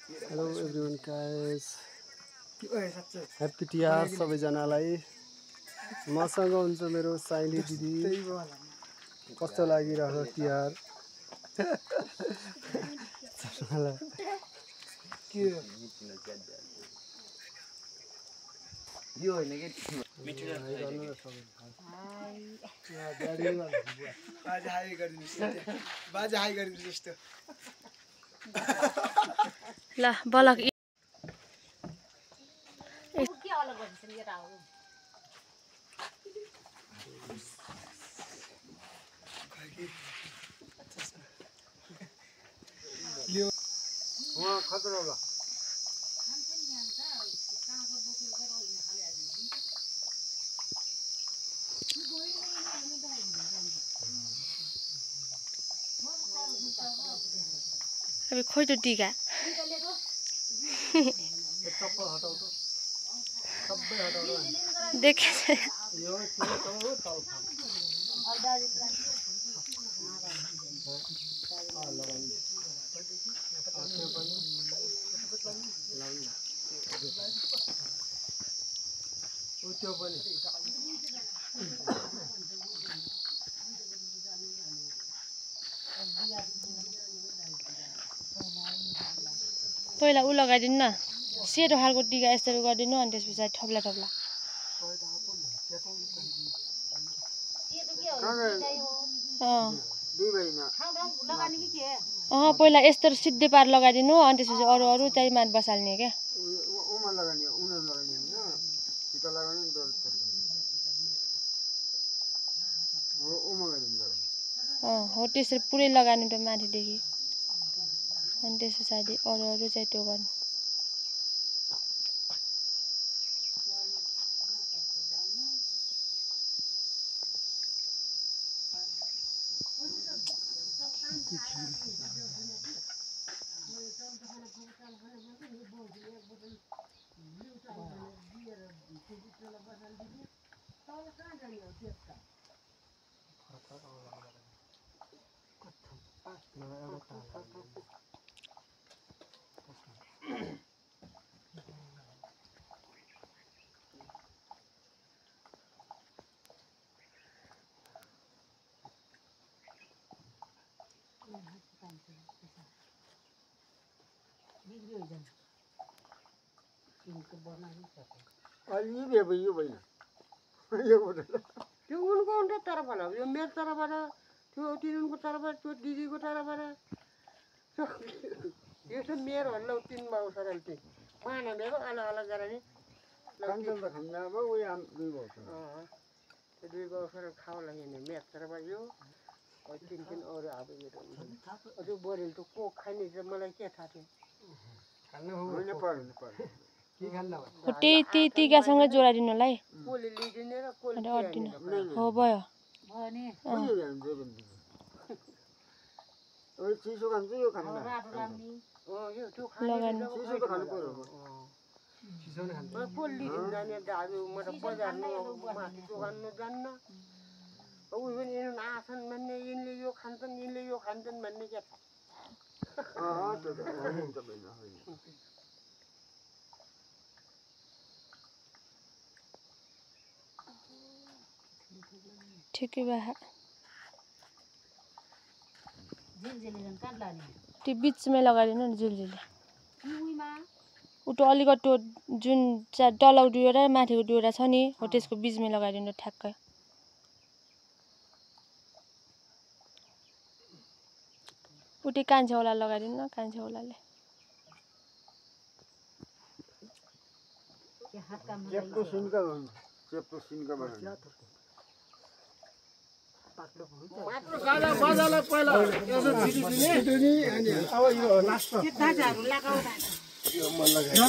Hello everyone guys. Happy Tiar सबैजनालाई मसँग हुन्छ मेरो साइली दिदी कस्तो लागिरहेको तिहार यो हैन के बाजा हाई गरिदिनुस् त ल बलक के अलग भन्छ नि यता हो यो वहाँ खतरा होला अबे खोइ त टीका चप्पल हटाउ त सबै हटाउ देखे यो किन तल त्यो पनि पहिला उ लगाइदिनु न सेतो खालको टीका यसरी गरिदिनु अनि त्यसपछि ठप्ला ठप्ला पहिला यस्तो सिधै पार लगाइदिनु अनि त्यसपछि अरू अरू चाहिँ माथ बसाल्ने क्या उमा लगानी उनीहरु लगानी हैन टीका लगानी नि हो उमा लगानी हो त्यसरी पुरै लगानी त माथिदेखि अनि त्यस पछाडि अरू अरू चाहिँ त्यो गर्नु अलि बेबी यो भइन यो बोतल त्यो उनको उनको तर्फबाट यो मेरो तर्फबाट त्यो तिनको तर्फबाट त्यो दिदीको तर्फबाट यो चाहिँ मेरो हल्ला तीन बाउ सरल चाहिँ माना मेरो अलग अलग गरेर नि कान्छन त खन्दा अब उयो आम दुई बाउ छ त्यो दुई बाउ सरल खाउ लाग्यो नि मेरो तर्फबाट यो तीन तीन अरू अब यो त्यो बोरेल त को खाने चाहिँ मलाई के थाहा थियो खानु होइन पर्दैन पर्दैन त्यही टीकासँगै जोडाइदिनु होला है कोले लिदिने र कोले अड्दिनु हो भयो नि ओइ चिसो खान्छ यो खानु रातो राम्नी यो त्यो खानु चिसो त खानु पर्यो चिसो नै खान्छ कोले लिदिन जाने दाजु म त बजार माथि दोकान न जान्न उ पनि यिनीहरु आछन् भन्ने यिनले यो खान्छन् यिनले यो खान्छन् भन्ने के त्यो त हुन्छ भएन ठिकै भयो झिलझिले जन काट लाने त्यो बिचमै लगाइदिनु नि झिलझिले उइमा उटो अलिकति त्यो जुन तलको दुईवटा माथिको दुईवटा छ नि हो त्यसको बिचमै लगाइदिनु ठ्याक्कै उटी कान्छेवाला लगाइदिनु न कान्छेवालाले चेप्टो सिन्का बनाउनु मात्र गाला बजाला पहिला यसो छिटि अनि अब यो लास्ट के ताजाहरु लगाउँदा यो मन लगायो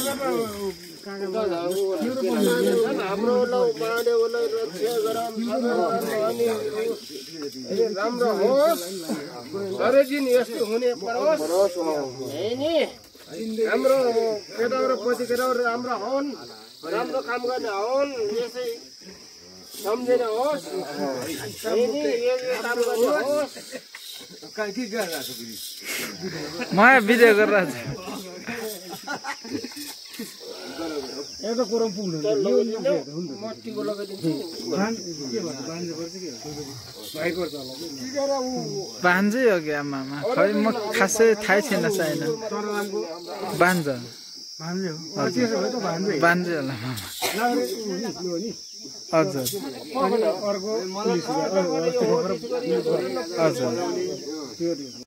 हाम्रो लौ माडेलाई रक्षा गराम अनि राम्रो होस् हरेक दिन यस्तो हुने परोस् हैनी हाम्रो केटाहरु र पछि केटाहरु राम्रो हुन् राम्रो काम गर्ने हुन् यसै सम्झेर होस् हैनी यो काम गर्ने होस् के गरिरहेको छ फेरि म भिडियो गरिरहेको छु एउटा कोरम पुग्नु मट्टीको लगाइदिन्छु बान्जै हो कि आमामा खै म खासै थाहै छैन छैन बान्ज बान्जै होला मामा हजुर अर्को हजुर